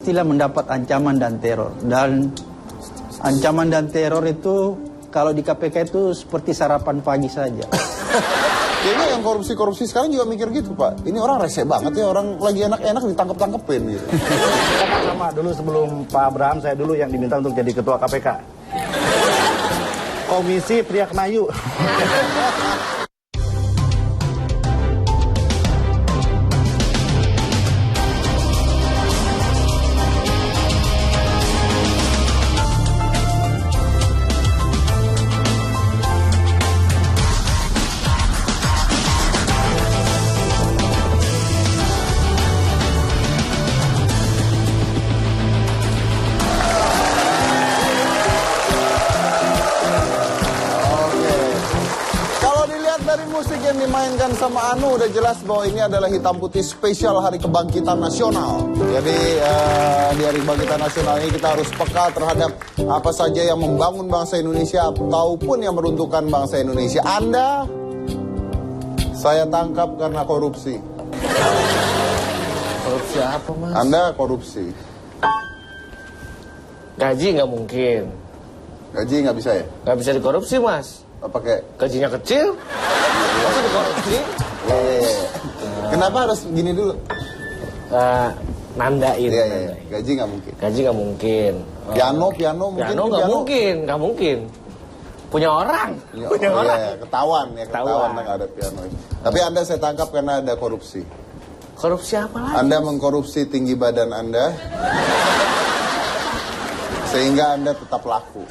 pastilah mendapat ancaman dan teror. Dan ancaman dan teror itu kalau di KPK itu seperti sarapan pagi saja. Kayaknya yang korupsi-korupsi sekarang juga mikir gitu, Pak. Ini orang rese banget ya, orang lagi enak-enak ditangkep-tangkepin gitu. Sama dulu sebelum Pak Abraham, saya dulu yang diminta untuk jadi ketua KPK. Komisi Pria Kenayu. Musik yang dimainkan sama Anu udah jelas bahwa ini adalah hitam putih spesial Hari Kebangkitan Nasional. Jadi di Hari Kebangkitan Nasional ini kita harus peka terhadap apa saja yang membangun bangsa Indonesia ataupun yang meruntuhkan bangsa Indonesia. Anda, saya tangkap karena korupsi. Korupsi apa, Mas? Anda korupsi. Gaji nggak mungkin. Gaji nggak bisa ya? Nggak bisa dikorupsi, Mas. Pakai gajinya kecil, masa dikorupsi? Kenapa harus gini dulu? Nandain. Gaji nggak mungkin. Gaji nggak mungkin. Piano mungkin. Piano nggak mungkin. Punya orang. Punya orang. Ketahuan nggak ada piano. Tapi Anda saya tangkap karena ada korupsi. Korupsi apa lagi? Anda mengkorupsi tinggi badan Anda, sehingga Anda tetap laku.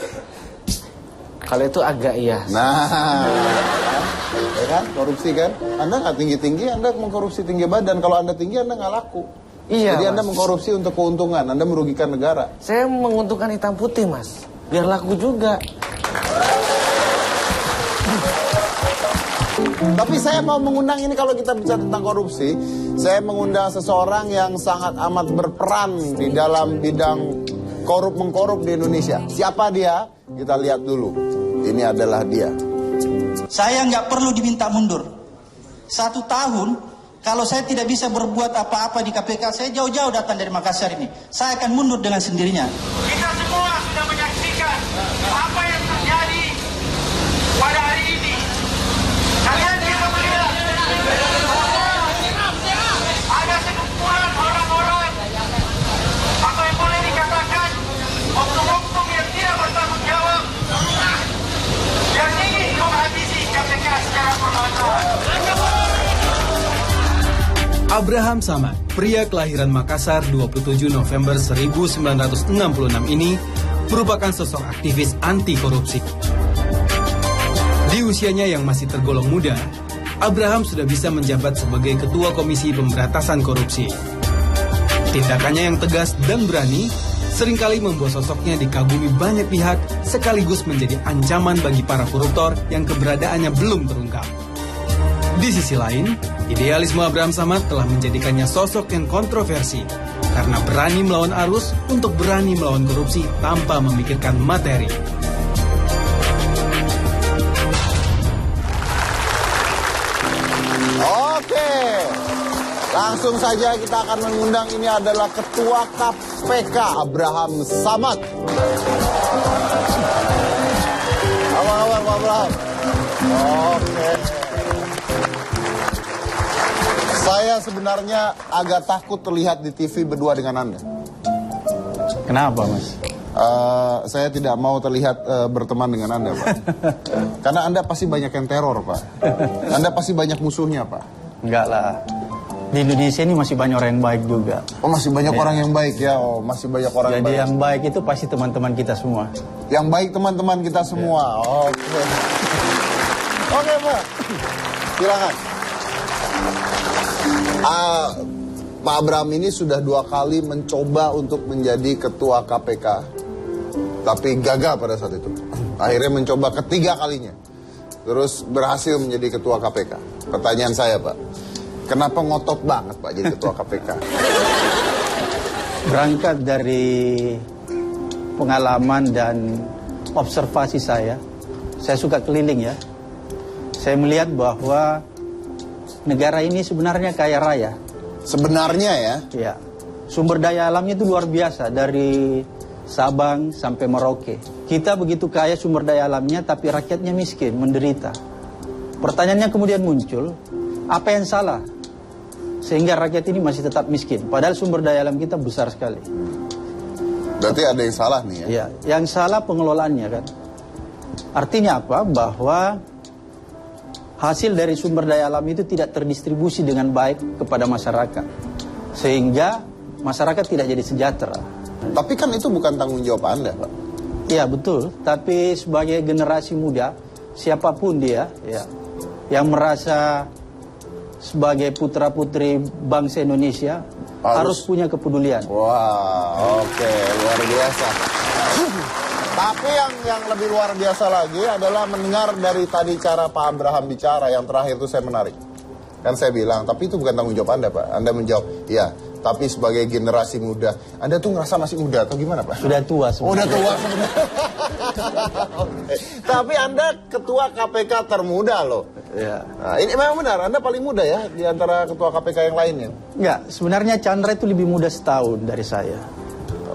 Kalau itu agak iya. Nah, ya kan, korupsi kan? Anda nggak tinggi-tinggi, Anda mengkorupsi tinggi badan. Kalau Anda tinggi, Anda nggak laku. Iya, jadi Mas. Anda mengkorupsi untuk keuntungan, Anda merugikan negara. Saya menguntungkan hitam putih, Mas. Biar laku juga. Tapi saya mau mengundang ini, kalau kita bicara tentang korupsi, saya mengundang seseorang yang sangat amat berperan di dalam bidang mengkorup di Indonesia. Siapa dia? Kita lihat dulu. Ini adalah dia. Saya nggak perlu diminta mundur. 1 tahun, kalau saya tidak bisa berbuat apa-apa di KPK, saya jauh-jauh datang dari Makassar ini. Saya akan mundur dengan sendirinya. Kita semua sudah menyaksikan apa yang terjadi pada hari ini. Kalian bisa melihat ada sekumpulan orang-orang, apa yang boleh dikatakan oknum-oknum yang tidak bertanggung jawab, yang ingin menghabisi KPK secara perlahan-lahan. Abraham Samad, pria kelahiran Makassar 27 November 1966 ini merupakan sosok aktivis anti korupsi. Di usianya yang masih tergolong muda, Abraham sudah bisa menjabat sebagai Ketua Komisi Pemberantasan Korupsi. Tindakannya yang tegas dan berani seringkali membuat sosoknya dikagumi banyak pihak, sekaligus menjadi ancaman bagi para koruptor yang keberadaannya belum terungkap. Di sisi lain, idealisme Abraham Samad telah menjadikannya sosok yang kontroversi karena berani melawan arus untuk berani melawan korupsi tanpa memikirkan materi. Oke, langsung saja kita akan mengundang, ini adalah Ketua KPK Abraham Samad. Apa kabar Pak Abraham? Oke. Saya sebenarnya agak takut terlihat di TV berdua dengan Anda. Kenapa, Mas? Saya tidak mau terlihat berteman dengan Anda, Pak. Karena Anda pasti banyak yang teror, Pak. Anda pasti banyak musuhnya, Pak. Enggak lah. Di Indonesia ini masih banyak orang yang baik juga. Oh, masih banyak orang yang baik ya? Oh, masih banyak orang Jadi yang baik. yang baik itu pasti teman-teman kita semua. Yang baik teman-teman kita semua. Oke. Oke, Pak. Silakan. Pak Abraham ini sudah 2 kali mencoba untuk menjadi ketua KPK, tapi gagal pada saat itu. Akhirnya mencoba ketiga kalinya, terus berhasil menjadi ketua KPK. Pertanyaan saya, Pak, kenapa ngotot banget Pak jadi ketua KPK? Berangkat dari pengalaman dan observasi saya suka keliling ya. Saya melihat bahwa negara ini sebenarnya kaya raya. Sebenarnya ya? Ya, Sumber daya alamnya itu luar biasa, dari Sabang sampai Merauke. Kita begitu kaya sumber daya alamnya, tapi rakyatnya miskin, menderita. Pertanyaannya kemudian muncul, apa yang salah sehingga rakyat ini masih tetap miskin? Padahal sumber daya alam kita besar sekali. Berarti ada yang salah nih ya? Ya, yang salah pengelolaannya kan. Artinya apa? Bahwa hasil dari sumber daya alam itu tidak terdistribusi dengan baik kepada masyarakat, sehingga masyarakat tidak jadi sejahtera. Tapi kan itu bukan tanggung jawab Anda, Pak. Iya betul, tapi sebagai generasi muda, siapapun dia ya, yang merasa sebagai putra-putri bangsa Indonesia harus punya kepedulian. Wah, oke, luar biasa. Tapi yang lebih luar biasa lagi adalah mendengar dari tadi cara Pak Abraham bicara, yang terakhir itu saya menarik. Kan saya bilang, tapi itu bukan tanggung jawab Anda, Pak. Anda menjawab, ya, tapi sebagai generasi muda, Anda tuh ngerasa masih muda atau gimana, Pak? Sudah tua sebenarnya. Udah tua sebenarnya. Oke. Tapi Anda ketua KPK termuda loh. Ya. Nah, ini memang benar, Anda paling muda ya di antara ketua KPK yang lainnya. Enggak, sebenarnya Chandra itu lebih muda setahun dari saya.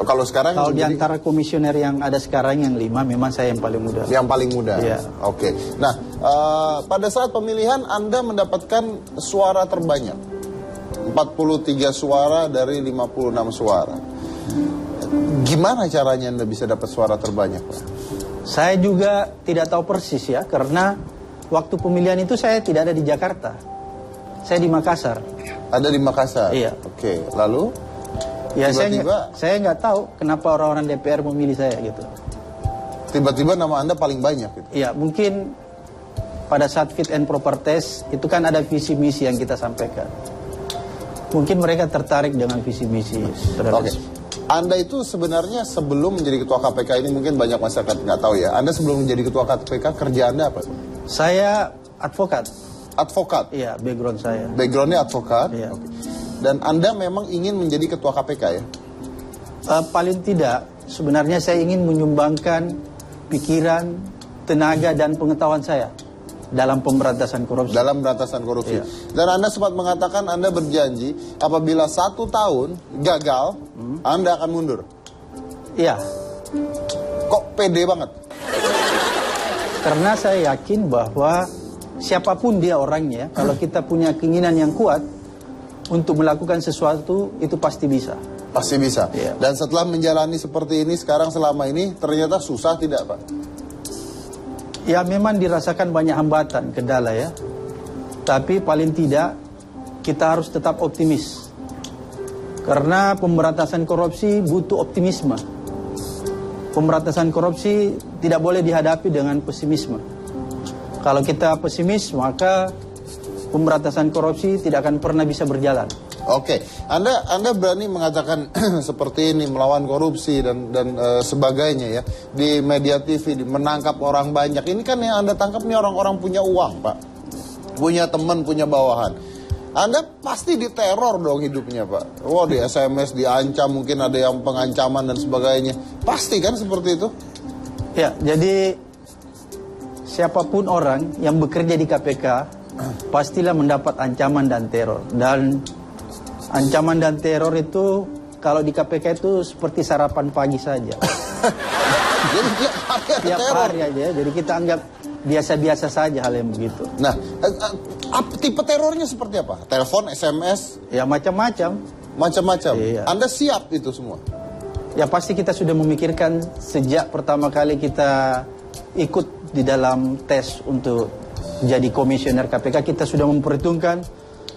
Kalau sekarang Kalau di antara komisioner yang ada sekarang yang 5, memang saya yang paling muda. yang paling muda. Iya. Oke. Nah, pada saat pemilihan Anda mendapatkan suara terbanyak. 43 suara dari 56 suara. Gimana caranya Anda bisa dapat suara terbanyak, Pak? Saya juga tidak tahu persis ya, karena waktu pemilihan itu saya tidak ada di Jakarta. Saya di Makassar. Ada di Makassar? Iya. Oke, lalu? Ya Tiba-tiba- saya nggak tahu kenapa orang-orang DPR memilih saya gitu. Tiba-tiba nama Anda paling banyak gitu. Ya mungkin pada saat fit and proper test itu kan ada visi misi yang kita sampaikan. Mungkin mereka tertarik dengan visi misi. Oke. Anda itu sebenarnya sebelum menjadi ketua KPK ini, mungkin banyak masyarakat nggak tahu ya. Anda sebelum menjadi ketua KPK, kerja Anda apa? Saya advokat. Advokat? Iya, background saya. Backgroundnya advokat? Iya. Oke. Dan Anda memang ingin menjadi ketua KPK ya? Paling tidak, sebenarnya saya ingin menyumbangkan pikiran, tenaga, dan pengetahuan saya dalam pemberantasan korupsi. Dalam pemberantasan korupsi. Iya. Dan Anda sempat mengatakan Anda berjanji apabila 1 tahun gagal, Anda akan mundur. Iya, Kok pede banget? karena saya yakin bahwa siapapun dia orangnya, kalau kita punya keinginan yang kuat untuk melakukan sesuatu, itu pasti bisa. Pasti bisa. Iya. Dan setelah menjalani seperti ini sekarang selama ini, ternyata susah tidak, Pak? Ya memang dirasakan banyak hambatan, kendala ya. Tapi paling tidak kita harus tetap optimis. Karena pemberantasan korupsi butuh optimisme. Pemberantasan korupsi tidak boleh dihadapi dengan pesimisme. Kalau kita pesimis, maka pemberantasan korupsi tidak akan pernah bisa berjalan. Oke, Anda berani mengatakan seperti ini, melawan korupsi dan sebagainya ya di media TV, menangkap orang banyak. Ini kan yang Anda tangkap nih orang-orang punya uang, Pak, punya teman, punya bawahan. Anda pasti diteror dong hidupnya, Pak. Wah, di SMS diancam, mungkin ada yang pengancaman dan sebagainya. Pasti kan seperti itu? Ya, jadi siapapun orang yang bekerja di KPK pastilah mendapat ancaman dan teror. Dan ancaman dan teror itu kalau di KPK itu seperti sarapan pagi saja. Jadi tiap hari ada Tiap teror. hari aja. Jadi kita anggap biasa-biasa saja hal yang begitu. Nah, tipe terornya seperti apa? Telepon, SMS, Ya macam-macam. macam-macam. Iya. Anda siap itu semua? Ya pasti kita sudah memikirkan sejak pertama kali kita ikut di dalam tes untuk jadi komisioner KPK, kita sudah memperhitungkan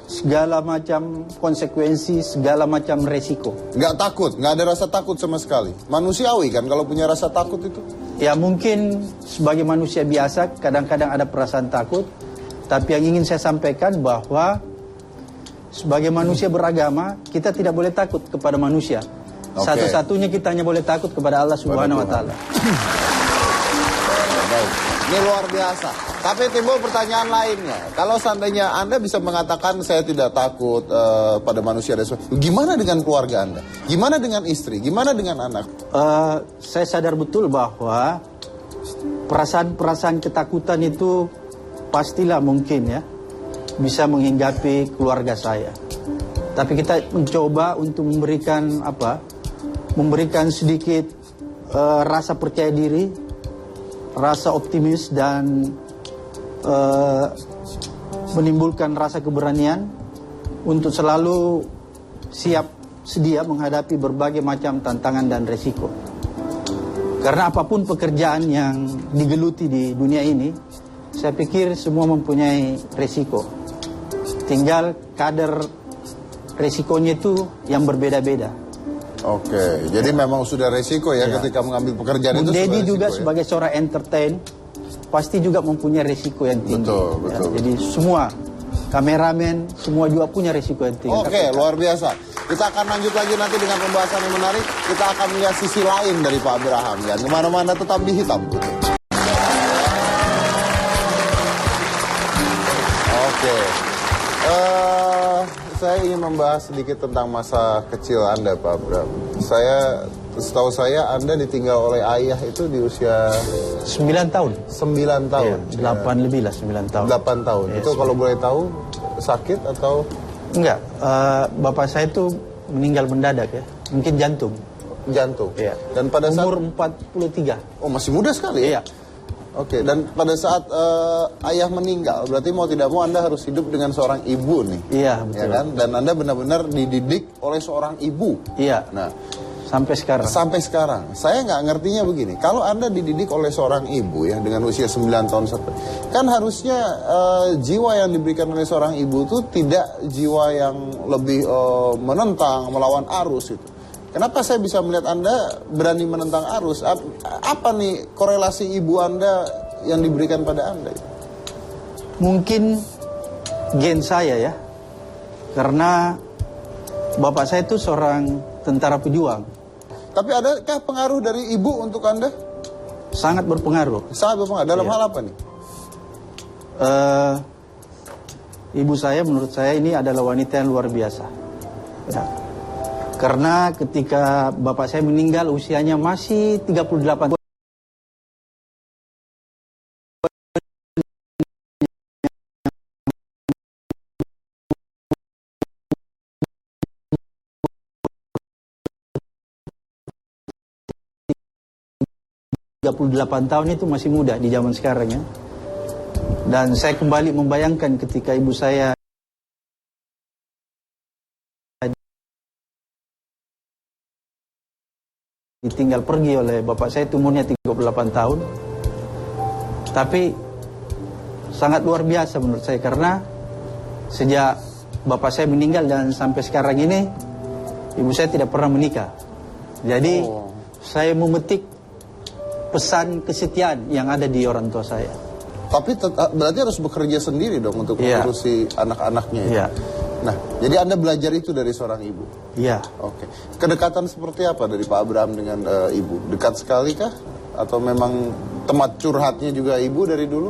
segala macam konsekuensi, segala macam resiko. Nggak takut, nggak ada rasa takut sama sekali. Manusiawi kan kalau punya rasa takut itu. Ya mungkin sebagai manusia biasa kadang-kadang ada perasaan takut, tapi yang ingin saya sampaikan bahwa sebagai manusia beragama kita tidak boleh takut kepada manusia. Oke. Satu-satunya kita hanya boleh takut kepada Allah Subhanahu wa taala. Baik. Ini luar biasa. Tapi timbul pertanyaan lainnya. Kalau seandainya Anda bisa mengatakan saya tidak takut pada manusia dan sebagainya, gimana dengan keluarga Anda? Gimana dengan istri? Gimana dengan anak? Saya sadar betul bahwa perasaan-perasaan ketakutan itu pastilah mungkin ya bisa menghinggapi keluarga saya. Tapi kita mencoba untuk memberikan memberikan sedikit rasa percaya diri, rasa optimis, dan menimbulkan rasa keberanian untuk selalu siap sedia menghadapi berbagai macam tantangan dan resiko. Karena apapun pekerjaan yang digeluti di dunia ini, saya pikir semua mempunyai resiko. Tinggal kadar resikonya itu yang berbeda-beda. Oke, jadi memang sudah resiko ya ketika mengambil pekerjaan itu. Deddy juga ya? sebagai seorang entertain pasti juga mempunyai resiko yang tinggi. Betul. Jadi semua kameramen semua juga punya resiko yang tinggi. Oke, luar biasa. Kita akan lanjut lagi nanti dengan pembahasan yang menarik. Kita akan melihat sisi lain dari Pak Abraham. Dan kemana-mana tetap di Hitam Putih. Oke. Saya ingin membahas sedikit tentang masa kecil Anda, Pak Abraham. Setahu saya Anda ditinggal oleh ayah itu di usia 9 tahun. 9 tahun. 8 lebih lah, 9 tahun. 8 tahun. Yes. Itu kalau boleh tahu sakit atau? Enggak, bapak saya itu meninggal mendadak ya. Mungkin jantung. Jantung. Iya. Dan pada saat umur 43. Oh, masih muda sekali ya? Iya. Oke, dan pada saat ayah meninggal, berarti mau tidak mau Anda harus hidup dengan seorang ibu nih. Iya, betul. Ya kan? Dan Anda benar-benar dididik oleh seorang ibu. Iya. Nah, sampai sekarang. sampai sekarang, saya nggak ngertinya begini. Kalau Anda dididik oleh seorang ibu ya dengan usia 9 tahun sampai, kan harusnya jiwa yang diberikan oleh seorang ibu itu tidak jiwa yang lebih menentang, melawan arus itu. Kenapa saya bisa melihat Anda berani menentang arus? Apa nih korelasi ibu Anda yang diberikan pada Anda? Mungkin gen saya ya. Karena bapak saya itu seorang tentara pejuang. Tapi adakah pengaruh dari ibu untuk Anda? Sangat berpengaruh. Sangat berpengaruh. Dalam hal apa nih? Ibu saya menurut saya ini adalah wanita yang luar biasa. Ya. Karena ketika bapak saya meninggal usianya masih 38 tahun. Tahun itu masih muda di zaman sekarang ya. Dan saya kembali membayangkan ketika ibu saya ditinggal pergi oleh bapak saya, itu umurnya 38 tahun. Tapi sangat luar biasa menurut saya, karena sejak bapak saya meninggal dan sampai sekarang ini ibu saya tidak pernah menikah. Jadi saya memetik pesan kesetiaan yang ada di orang tua saya. Tapi berarti harus bekerja sendiri dong untuk mengurusi anak-anaknya ya? Iya. Nah, jadi Anda belajar itu dari seorang ibu? Iya. Oke. Kedekatan seperti apa dari Pak Abraham dengan ibu? Dekat sekali kah? Atau memang tempat curhatnya juga ibu dari dulu?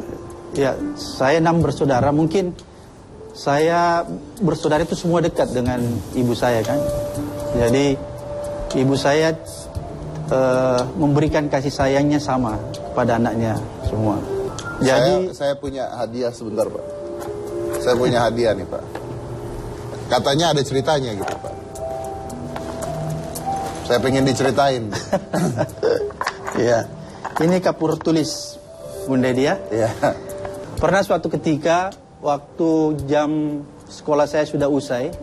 Ya, saya 6 bersaudara. Mungkin saya bersaudara itu semua dekat dengan ibu saya kan. Jadi ibu saya memberikan kasih sayangnya sama kepada anaknya semua. Jadi saya punya hadiah sebentar, Pak. Saya punya hadiah nih, Pak. Katanya ada ceritanya gitu, Pak. Saya pengen diceritain. Iya. Ini kapur tulis Bunda dia. Iya. Pernah suatu ketika waktu jam sekolah saya sudah usai,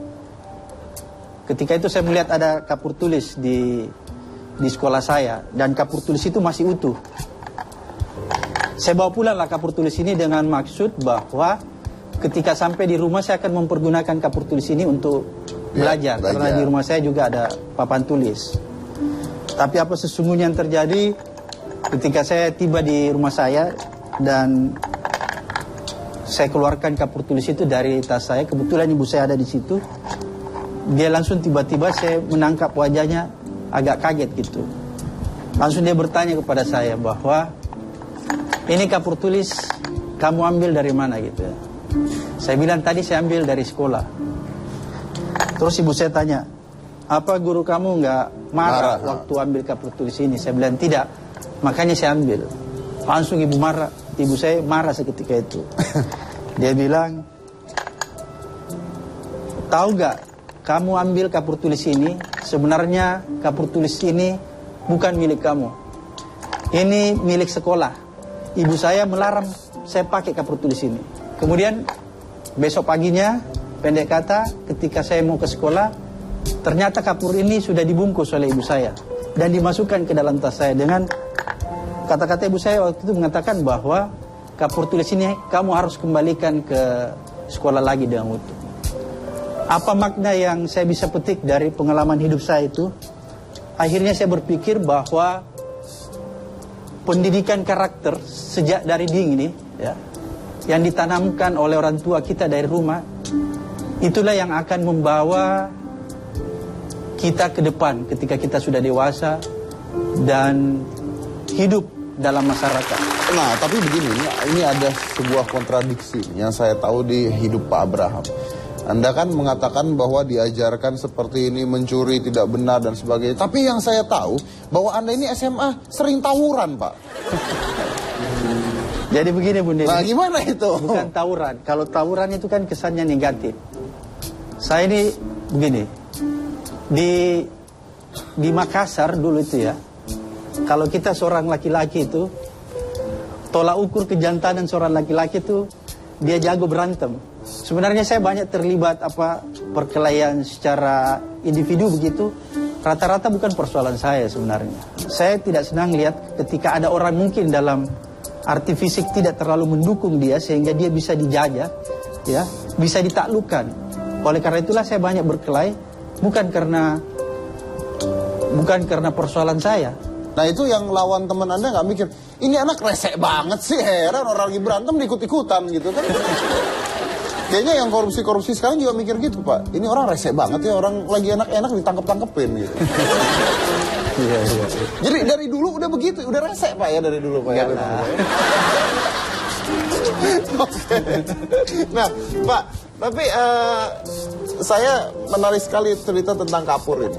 ketika itu saya melihat ada kapur tulis di sekolah saya, dan kapur tulis itu masih utuh. Saya bawa pulanglah kapur tulis ini dengan maksud bahwa ketika sampai di rumah saya akan mempergunakan kapur tulis ini untuk belajar. Karena di rumah saya juga ada papan tulis. Tapi apa sesungguhnya yang terjadi ketika saya tiba di rumah saya dan saya keluarkan kapur tulis itu dari tas saya, kebetulan ibu saya ada di situ. Dia langsung tiba-tiba saya menangkap wajahnya agak kaget gitu. Langsung dia bertanya kepada saya bahwa ini kapur tulis kamu ambil dari mana gitu ya. Saya bilang tadi saya ambil dari sekolah. Terus ibu saya tanya, apa guru kamu nggak marah waktu ambil kapur tulis ini? Saya bilang tidak, makanya saya ambil. Langsung ibu saya marah seketika itu. Dia bilang, tahu nggak kamu ambil kapur tulis ini, sebenarnya kapur tulis ini bukan milik kamu. Ini milik sekolah. Ibu saya melarang saya pakai kapur tulis ini. Kemudian besok paginya, pendek kata, ketika saya mau ke sekolah, ternyata kapur ini sudah dibungkus oleh ibu saya dan dimasukkan ke dalam tas saya dengan kata-kata ibu saya waktu itu mengatakan bahwa kapur tulis ini kamu harus kembalikan ke sekolah lagi dengan utuh. Apa makna yang saya bisa petik dari pengalaman hidup saya itu? Akhirnya saya berpikir bahwa pendidikan karakter sejak dari dini ya, yang ditanamkan oleh orang tua kita dari rumah, itulah yang akan membawa kita ke depan ketika kita sudah dewasa dan hidup dalam masyarakat. Nah, tapi begini, ini ada sebuah kontradiksi yang saya tahu di hidup Pak Abraham. Anda kan mengatakan bahwa diajarkan seperti ini, mencuri tidak benar dan sebagainya. Tapi yang saya tahu bahwa Anda ini SMA sering tawuran, Pak. Jadi begini Bunda. Nah, gimana itu? Bukan tawuran. Kalau tawuran itu kan kesannya negatif. Saya ini begini. Di Makassar dulu itu ya. Kalau kita seorang laki-laki itu, tolak ukur kejantanan seorang laki-laki itu, dia jago berantem. Sebenarnya saya banyak terlibat perkelahian secara individu begitu. Rata-rata bukan persoalan saya sebenarnya. Saya tidak senang lihat ketika ada orang mungkin dalam arti fisik tidak terlalu mendukung dia sehingga dia bisa dijajah, ya, bisa ditaklukkan. Oleh karena itulah saya banyak berkelahi, bukan karena persoalan saya. Nah, itu yang lawan teman Anda nggak mikir, ini anak resek banget sih, heran orang lagi berantem diikut-ikutan gitu kan. Kayaknya yang korupsi-korupsi sekarang juga mikir gitu, Pak. Ini orang resek banget ya, orang lagi enak-enak ditangkep-tangkepin gitu. Iya. Jadi dari dulu udah begitu, udah resek Pak ya dari dulu Pak ya. Oke. Nah, Pak, tapi saya menarik sekali cerita tentang kapur ini.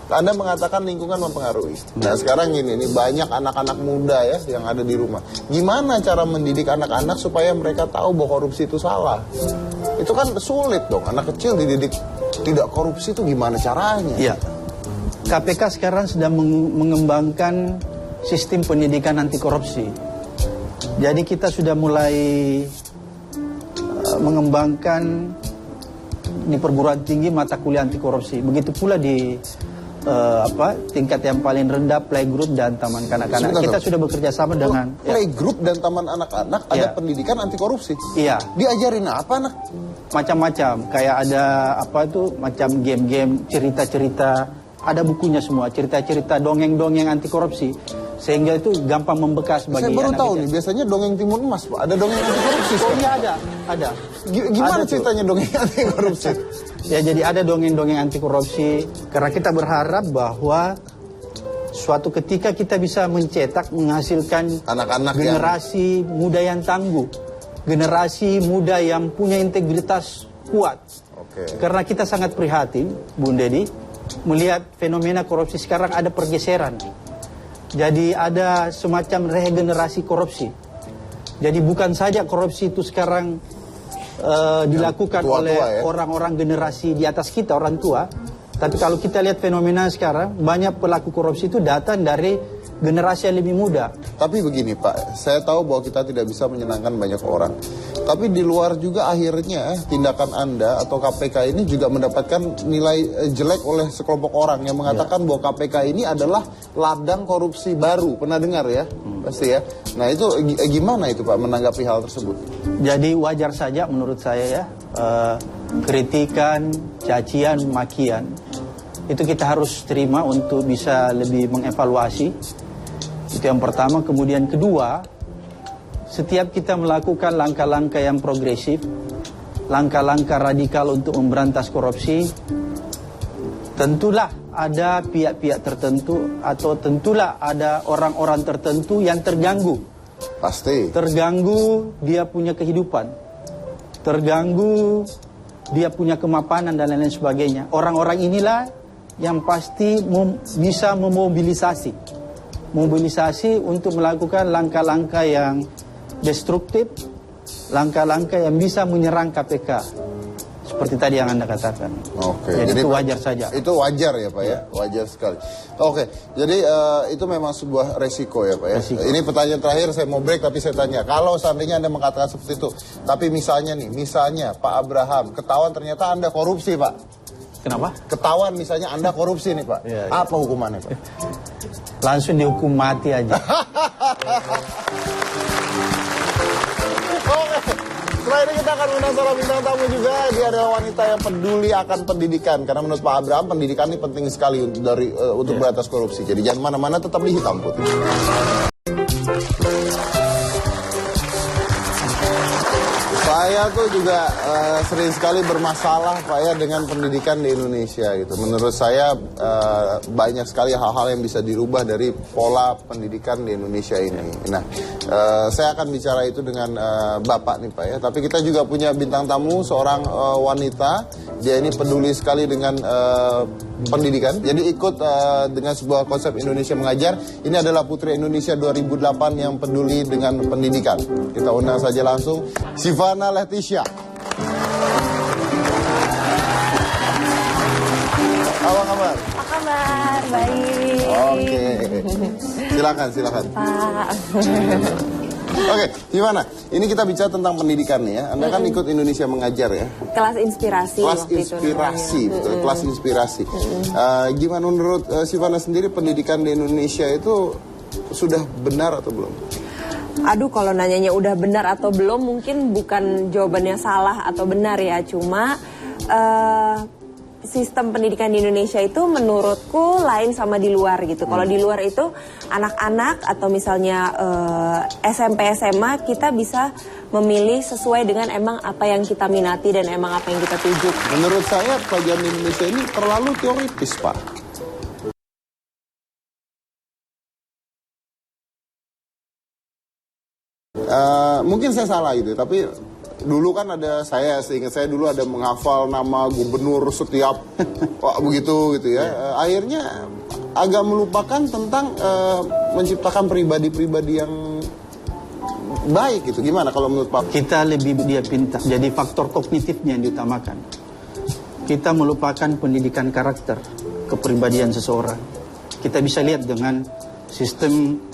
Anda mengatakan lingkungan mempengaruhi. Nah sekarang ini banyak anak-anak muda ya yang ada di rumah. Gimana cara mendidik anak-anak supaya mereka tahu bahwa korupsi itu salah? Itu kan sulit dong, anak kecil dididik tidak korupsi itu gimana caranya? Iya. KPK sekarang sedang mengembangkan sistem pendidikan anti korupsi. Jadi kita sudah mulai mengembangkan di perguruan tinggi mata kuliah anti korupsi. Begitu pula di tingkat yang paling rendah playgroup dan taman kanak-kanak. Kita sudah bekerja sama dengan playgroup dan taman anak-anak ada pendidikan anti korupsi. Iya. Diajarin apa anak? Macam-macam. Kayak ada macam game-game, cerita-cerita, ada bukunya semua, cerita-cerita dongeng-dongeng anti korupsi. Sehingga itu gampang membekas bagi anak. Saya baru tahu nih, biasanya dongeng Timun Emas, Pak. Ada dongeng anti korupsi. Oh iya ada. Gimana ceritanya dongeng anti korupsi? Ya jadi ada dongeng-dongeng anti korupsi karena kita berharap bahwa suatu ketika kita bisa mencetak, menghasilkan anak-anak generasi muda yang tangguh, generasi muda yang punya integritas kuat. Karena kita sangat prihatin, Bung Deddy, melihat fenomena korupsi sekarang ada pergeseran. Jadi ada semacam regenerasi korupsi. Jadi bukan saja korupsi itu sekarang dilakukan oleh orang-orang generasi di atas kita, orang tua. Tapi kalau kita lihat fenomena sekarang, banyak pelaku korupsi itu datang dari generasi yang lebih muda. Tapi begini Pak, saya tahu bahwa kita tidak bisa menyenangkan banyak orang. Tapi di luar juga akhirnya tindakan Anda atau KPK ini juga mendapatkan nilai jelek oleh sekelompok orang yang mengatakan bahwa KPK ini adalah ladang korupsi baru. Pernah dengar ya? Pasti ya. Nah itu gimana itu Pak menanggapi hal tersebut? Jadi wajar saja menurut saya ya, kritikan, cacian, makian itu kita harus terima untuk bisa lebih mengevaluasi. Itu yang pertama. Kemudian kedua, setiap kita melakukan langkah-langkah yang progresif, langkah-langkah radikal untuk memberantas korupsi, tentulah ada pihak-pihak tertentu atau tentulah ada orang-orang tertentu yang terganggu. Pasti. Terganggu dia punya kehidupan, terganggu dia punya kemapanan dan lain-lain sebagainya. Orang-orang inilah yang pasti bisa memobilisasi untuk melakukan langkah-langkah yang destruktif, langkah-langkah yang bisa menyerang KPK. seperti tadi yang Anda katakan. Oke, Jadi itu wajar saja. Itu wajar ya Pak ya, wajar sekali. Oke, jadi itu memang sebuah resiko ya Pak ya. Resiko. Ini pertanyaan terakhir, saya mau break tapi saya tanya, kalau seandainya Anda mengatakan seperti itu, tapi misalnya Pak Abraham ketahuan ternyata Anda korupsi Pak. Kenapa? Ketahuan misalnya Anda korupsi nih Pak, Iya. apa hukumannya Pak? Langsung dihukum mati aja. Oke, setelah ini kita akan undang seorang bintang tamu juga. Dia adalah wanita yang peduli akan pendidikan. Karena menurut Pak Abraham, pendidikan ini penting sekali untuk beratas korupsi. Jadi jangan mana-mana, tetap di Hitam Putih. Saya tuh juga sering sekali bermasalah Pak ya dengan pendidikan di Indonesia gitu. Menurut saya banyak sekali hal-hal yang bisa dirubah dari pola pendidikan di Indonesia ini. Nah, saya akan bicara itu dengan Bapak nih Pak ya. Tapi kita juga punya bintang tamu, seorang wanita. Dia ini peduli sekali dengan pendidikan. Jadi ikut dengan sebuah konsep Indonesia Mengajar. Ini adalah Putri Indonesia 2008 yang peduli dengan pendidikan. Kita undang saja langsung Sivana Leticia. Apa kabar? Apa kabar? Baik. Oke. Silakan. Pak. Oke, gimana? Ini kita bicara tentang pendidikan nih ya. Anda kan ikut Indonesia Mengajar ya. Kelas inspirasi. Kelas waktu itu inspirasi, namanya. betul. Kelas inspirasi. Gimana menurut Sivana sendiri pendidikan di Indonesia itu sudah benar atau belum? Aduh, kalau nanyanya udah benar atau belum, mungkin bukan jawabannya salah atau benar ya. Cuma sistem pendidikan di Indonesia itu menurutku lain sama di luar gitu. Kalau di luar itu anak-anak atau misalnya SMP, SMA, kita bisa memilih sesuai dengan emang apa yang kita minati dan emang apa yang kita tuju. Menurut saya pelajaran di Indonesia ini terlalu teoritis, Pak. Mungkin saya salah gitu, tapi dulu kan ada seingat saya dulu ada menghafal nama gubernur setiap begitu gitu ya. Akhirnya agak melupakan tentang menciptakan pribadi-pribadi yang baik gitu. Gimana kalau menurut Pak? Kita lebih dia pintar. Jadi faktor kognitifnya yang diutamakan. Kita melupakan pendidikan karakter, kepribadian seseorang. Kita bisa lihat dengan sistem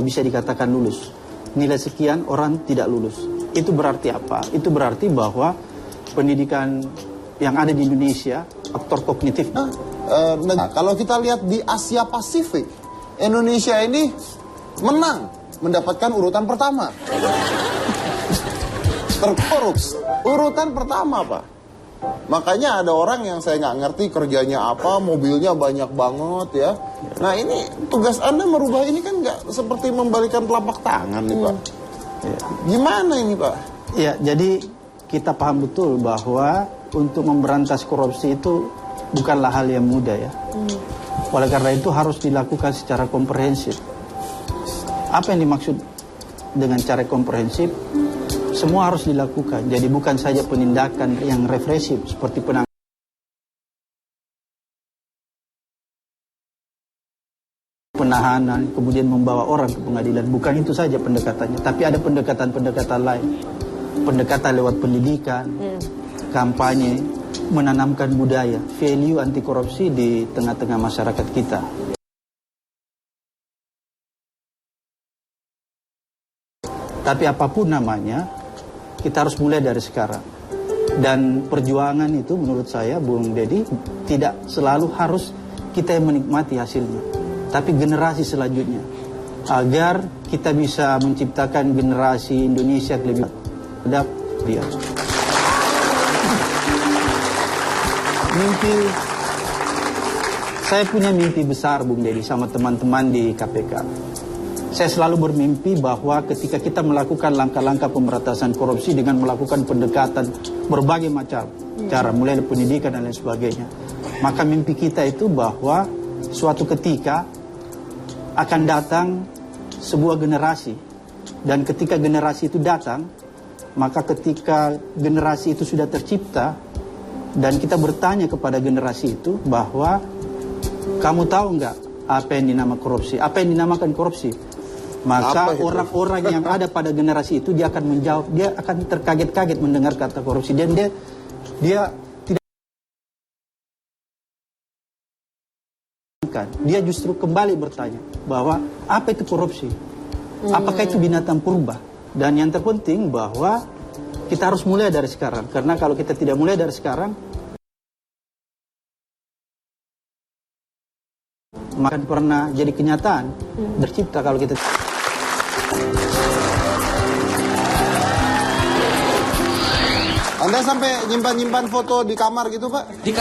bisa dikatakan lulus. Nilai sekian orang tidak lulus. Itu berarti apa? Itu berarti bahwa pendidikan yang ada di Indonesia, faktor kognitif. Nah, kalau kita lihat di Asia Pasifik, Indonesia ini menang mendapatkan urutan pertama. Terkorupsi. Urutan pertama, Pak. Makanya ada orang yang saya nggak ngerti kerjanya apa, mobilnya banyak banget ya. Nah ini tugas Anda merubah ini kan nggak seperti membalikan telapak tangan nih Pak. Gimana ini Pak? Ya, jadi kita paham betul bahwa untuk memberantas korupsi itu bukanlah hal yang mudah ya. Oleh karena itu harus dilakukan secara komprehensif. Apa yang dimaksud dengan cara komprehensif? Semua harus dilakukan. Jadi bukan saja penindakan yang represif seperti penahanan, kemudian membawa orang ke pengadilan. Bukan itu saja pendekatannya, tapi ada pendekatan-pendekatan lain. Pendekatan lewat pendidikan, kampanye, menanamkan budaya, value anti korupsi di tengah-tengah masyarakat kita. Tapi apapun namanya, kita harus mulai dari sekarang. Dan perjuangan itu menurut saya, Bung Deddy, tidak selalu harus kita yang menikmati hasilnya. Tapi generasi selanjutnya. Agar kita bisa menciptakan generasi Indonesia lebih terhadap dia. Saya punya mimpi besar, Bung Deddy, sama teman-teman di KPK. Saya selalu bermimpi bahwa ketika kita melakukan langkah-langkah pemberantasan korupsi dengan melakukan pendekatan berbagai macam cara, mulai dari pendidikan dan lain sebagainya, maka mimpi kita itu bahwa suatu ketika akan datang sebuah generasi, dan ketika generasi itu datang, maka ketika generasi itu sudah tercipta dan kita bertanya kepada generasi itu bahwa kamu tahu nggak apa yang dinamakan korupsi? Apa yang dinamakan korupsi? Maka orang-orang yang ada pada generasi itu dia akan menjawab, dia akan terkaget-kaget mendengar kata korupsi, dan dia tidak, dia justru kembali bertanya bahwa apa itu korupsi? Apakah itu binatang purba? Dan yang terpenting bahwa kita harus mulai dari sekarang, karena kalau kita tidak mulai dari sekarang, maka pernah jadi kenyataan tercipta kalau kita. Anda sampai nyimpan-nyimpan foto di kamar gitu, Pak? Di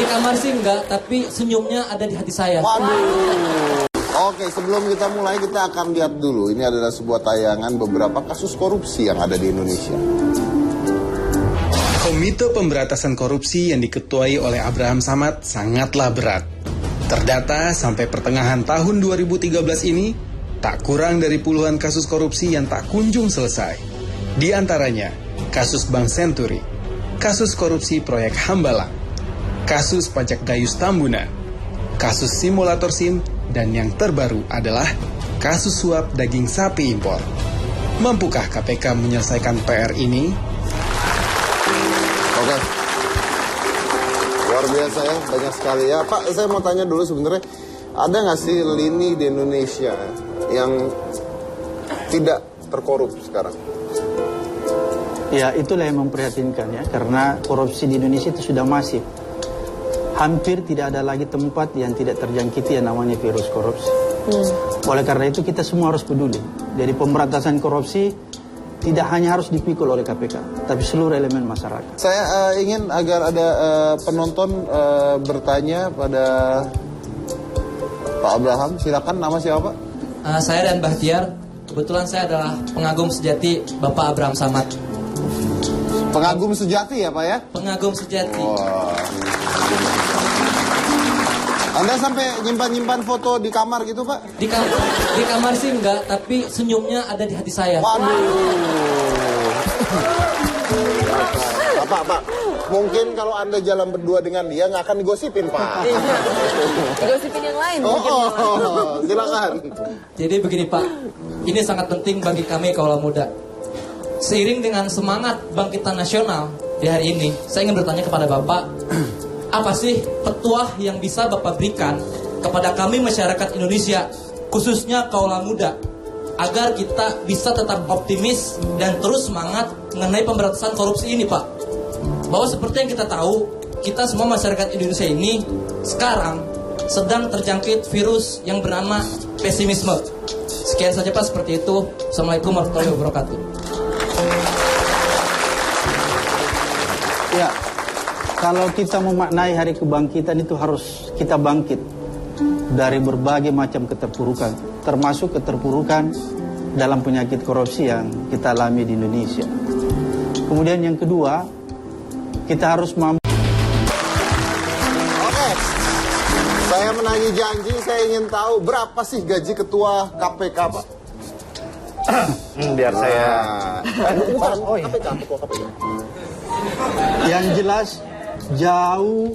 kamar sih enggak, tapi senyumnya ada di hati saya. Waduh. Oke, sebelum kita mulai, kita akan lihat dulu. Ini adalah sebuah tayangan beberapa kasus korupsi yang ada di Indonesia. Komite Pemberantasan Korupsi yang diketuai oleh Abraham Samad sangatlah berat. Terdata sampai pertengahan tahun 2013 ini, tak kurang dari puluhan kasus korupsi yang tak kunjung selesai. Di antaranya, kasus Bank Senturi, kasus korupsi proyek Hambalang, kasus pajak Gayus Tambunan, kasus simulator SIM, dan yang terbaru adalah kasus suap daging sapi impor. Mampukah KPK menyelesaikan PR ini? Oke. Luar biasa ya, banyak sekali ya. Pak, saya mau tanya dulu sebenarnya, ada nggak sih lini di Indonesia yang tidak terkorup sekarang? Ya, itulah yang memprihatinkan ya, karena korupsi di Indonesia itu sudah masif. Hampir tidak ada lagi tempat yang tidak terjangkiti yang namanya virus korupsi. Oleh karena itu kita semua harus peduli. Jadi pemberantasan korupsi tidak hanya harus dipikul oleh KPK, tapi seluruh elemen masyarakat. Saya ingin agar ada penonton bertanya pada Pak Abraham. Silakan, nama siapa, Pak? Saya dan Bahtiar. Kebetulan saya adalah pengagum sejati Bapak Abraham Samad. Pengagum sejati ya, Pak ya? Pengagum sejati. Wah. Anda sampai nyimpan-nyimpan foto di kamar gitu, Pak? Di kamar sih enggak, tapi senyumnya ada di hati saya. Waduh. Pak, mungkin kalau Anda jalan berdua dengan dia nggak akan digosipin, Pak. Digosipin yang lain. Silakan. Jadi begini, Pak, ini sangat penting bagi kami kaula muda. Seiring dengan semangat bangkitan nasional di hari ini, saya ingin bertanya kepada Bapak, apa sih petuah yang bisa Bapak berikan kepada kami masyarakat Indonesia, khususnya kaula muda, agar kita bisa tetap optimis dan terus semangat mengenai pemberantasan korupsi ini, Pak? Bahwa seperti yang kita tahu, kita semua masyarakat Indonesia ini sekarang sedang terjangkit virus yang bernama pesimisme. Sekian saja, Pak, seperti itu. Assalamualaikum warahmatullahi wabarakatuh. Ya, kalau kita memaknai hari kebangkitan itu harus kita bangkit dari berbagai macam keterpurukan, termasuk keterpurukan dalam penyakit korupsi yang kita alami di Indonesia. Kemudian yang kedua, kita harus mampu. Oke, saya menagih janji, saya ingin tahu berapa sih gaji ketua KPK, Pak? Biar saya. Oh iya. Ketua KPK. Yang jelas jauh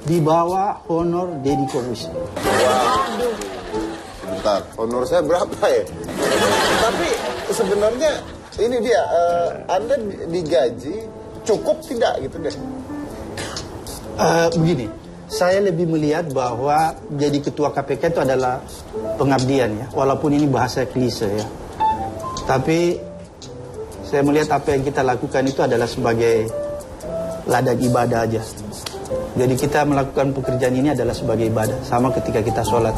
di bawah honor Deddy Corbuzier. Bentar, honor saya berapa ya? Tapi sebenarnya ini dia, Anda digaji cukup tidak gitu deh? Begini, saya lebih melihat bahwa jadi ketua KPK itu adalah pengabdian ya, walaupun ini bahasa klise ya. Tapi saya melihat apa yang kita lakukan itu adalah sebagai ladang ibadah aja. Jadi kita melakukan pekerjaan ini adalah sebagai ibadah, sama ketika kita sholat.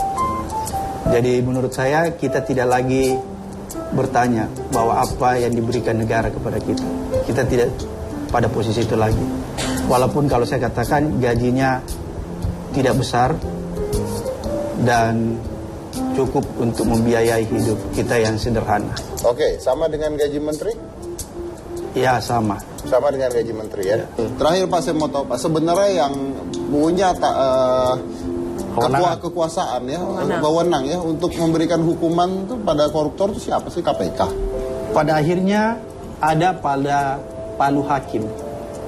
Jadi menurut saya kita tidak lagi bertanya bahwa apa yang diberikan negara kepada kita. Kita tidak pada posisi itu lagi. Walaupun kalau saya katakan gajinya tidak besar dan cukup untuk membiayai hidup kita yang sederhana. Oke, sama dengan gaji menteri? Ya, sama. Sama dengan gaji menteri ya. Terakhir Pak, saya mau tahu Pak, sebenarnya yang punya ketua kekuasaan ya, wewenang ya untuk memberikan hukuman tuh pada koruptor itu siapa sih? KPK. Pada akhirnya ada pada palu hakim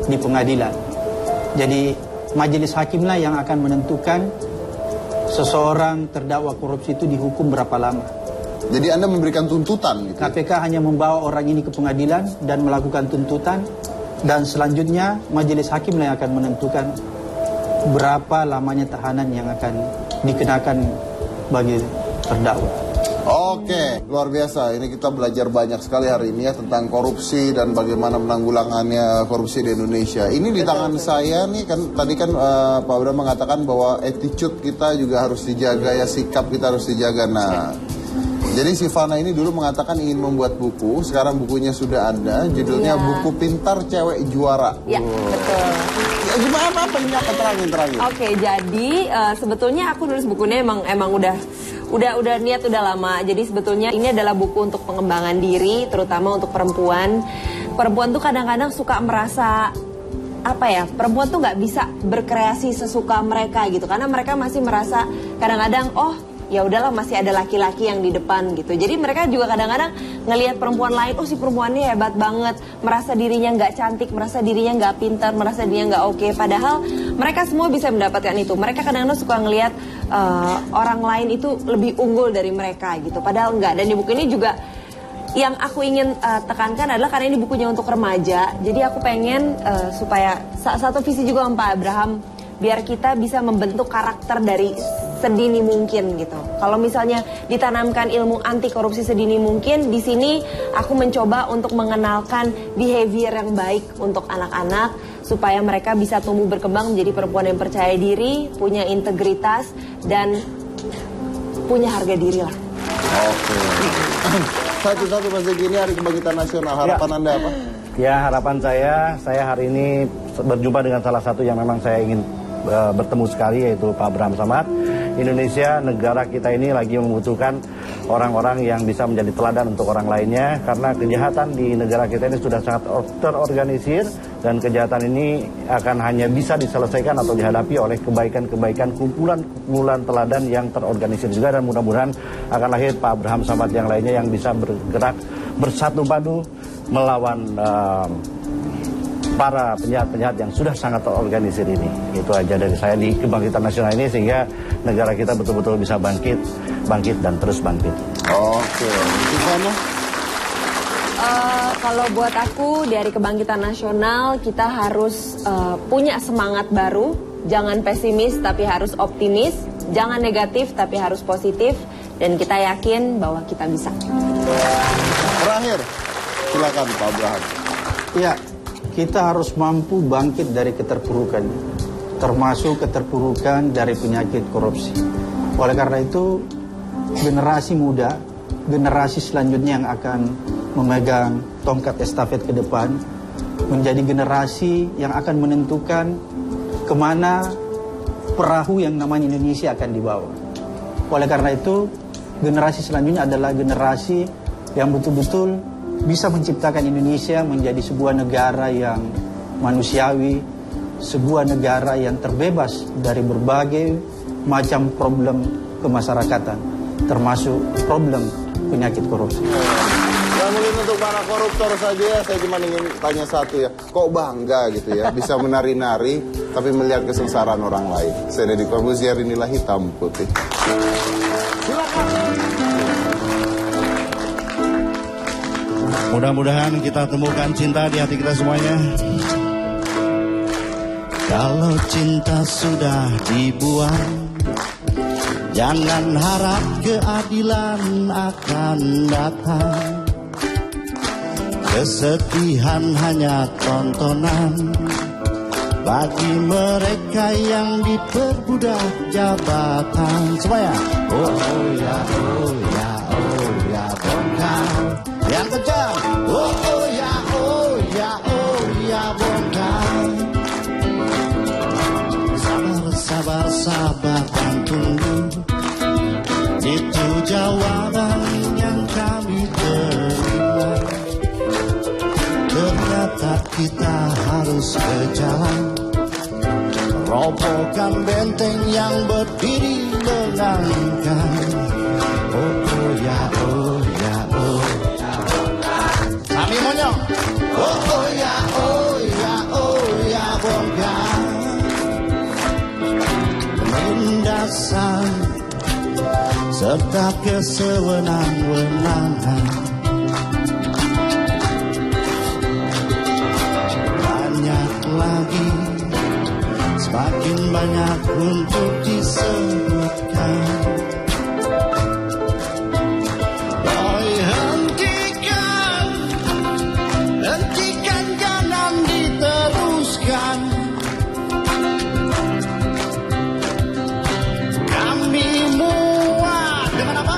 di pengadilan. Jadi majelis hakimlah yang akan menentukan seseorang terdakwa korupsi itu dihukum berapa lama. Jadi Anda memberikan tuntutan gitu? KPK hanya membawa orang ini ke pengadilan dan melakukan tuntutan, dan selanjutnya majelis hakim yang akan menentukan berapa lamanya tahanan yang akan dikenakan bagi terdakwa. Oke, luar biasa. Ini kita belajar banyak sekali hari ini ya tentang korupsi dan bagaimana menanggulangannya korupsi di Indonesia. Ini di tangan saya nih kan, tadi kan Pak Abraham mengatakan bahwa attitude kita juga harus dijaga ya, sikap kita harus dijaga. Nah, jadi si Fana ini dulu mengatakan ingin membuat buku, sekarang bukunya sudah ada, judulnya Buku Pintar Cewek Juara. Ya, betul. Ya, gimana apa ini? Terangin. Oke, jadi sebetulnya aku nulis bukunya emang udah niat udah lama. Jadi sebetulnya ini adalah buku untuk pengembangan diri, terutama untuk perempuan. Perempuan tuh kadang-kadang suka merasa perempuan tuh nggak bisa berkreasi sesuka mereka gitu, karena mereka masih merasa kadang-kadang ya udahlah masih ada laki-laki yang di depan gitu. Jadi mereka juga kadang-kadang ngelihat perempuan lain, si perempuan ini hebat banget, merasa dirinya nggak cantik, merasa dirinya nggak pintar, merasa dirinya nggak oke. Padahal mereka semua bisa mendapatkan itu. Mereka kadang-kadang suka ngelihat orang lain itu lebih unggul dari mereka gitu. Padahal enggak. Dan di buku ini juga yang aku ingin tekankan adalah karena ini bukunya untuk remaja. Jadi aku pengen supaya satu visi juga sama Pak Abraham, biar kita bisa membentuk karakter dari sedini mungkin gitu. Kalau misalnya ditanamkan ilmu anti korupsi sedini mungkin, di sini aku mencoba untuk mengenalkan behavior yang baik untuk anak-anak supaya mereka bisa tumbuh berkembang menjadi perempuan yang percaya diri, punya integritas dan punya harga diri lah. Oke. Satu-satu Mas Zeki, ini Hari Kebangkitan Nasional, harapan Anda apa? Ya, harapan saya hari ini berjumpa dengan salah satu yang memang saya ingin bertemu sekali, yaitu Pak Abraham Samad. Indonesia, negara kita ini lagi membutuhkan orang-orang yang bisa menjadi teladan untuk orang lainnya, karena kejahatan di negara kita ini sudah sangat terorganisir, dan kejahatan ini akan hanya bisa diselesaikan atau dihadapi oleh kebaikan-kebaikan, kumpulan teladan yang terorganisir juga, dan mudah-mudahan akan lahir Pak Abraham Samad yang lainnya yang bisa bergerak bersatu padu melawan para penjahat-penjahat yang sudah sangat terorganisir ini. Itu aja dari saya di Kebangkitan Nasional ini, sehingga negara kita betul-betul bisa bangkit dan terus bangkit. Oke, gimana? Kalau buat aku dari Kebangkitan Nasional kita harus punya semangat baru, jangan pesimis tapi harus optimis, jangan negatif tapi harus positif, dan kita yakin bahwa kita bisa. Terakhir, silakan Pak Abraham. Ya, kita harus mampu bangkit dari keterpurukan, termasuk keterpurukan dari penyakit korupsi. Oleh karena itu, generasi muda, generasi selanjutnya yang akan memegang tongkat estafet ke depan, menjadi generasi yang akan menentukan kemana perahu yang namanya Indonesia akan dibawa. Oleh karena itu, generasi selanjutnya adalah generasi yang betul-betul bisa menciptakan Indonesia menjadi sebuah negara yang manusiawi, sebuah negara yang terbebas dari berbagai macam problem kemasyarakatan, termasuk problem penyakit korupsi. Ya mungkin untuk para koruptor saja ya, saya cuma ingin tanya satu ya, kok bangga gitu ya, bisa menari-nari tapi melihat kesengsaraan orang lain. Saya Deddy Corbuzier, inilah Hitam Putih. Silakan. Mudah-mudahan kita temukan cinta di hati kita semuanya. Kalau cinta sudah dibuang, jangan harap keadilan akan datang. Kesedihan hanya tontonan bagi mereka yang diperbudak jabatan. Semuanya. Oh ya, oh ya, oh ya, bongkar. Yang kencang. Oh ya, oh ya, oh ya, bongkar. Sabar, sabar dan tunggu. Itu jawaban yang kami terima. Ternyata kita harus berjalan, robohkan benteng yang berdiri mengangkat. Oh ya, oh ya, oh ya, kami monyong. Oh ya, oh ya, oh ya, bongkar. Mendasar serta kesewenang-wenangan. Banyak lagi, semakin banyak untuk disebutkan. Boy, hentikan, jangan diteruskan. Kami muak dengan apa?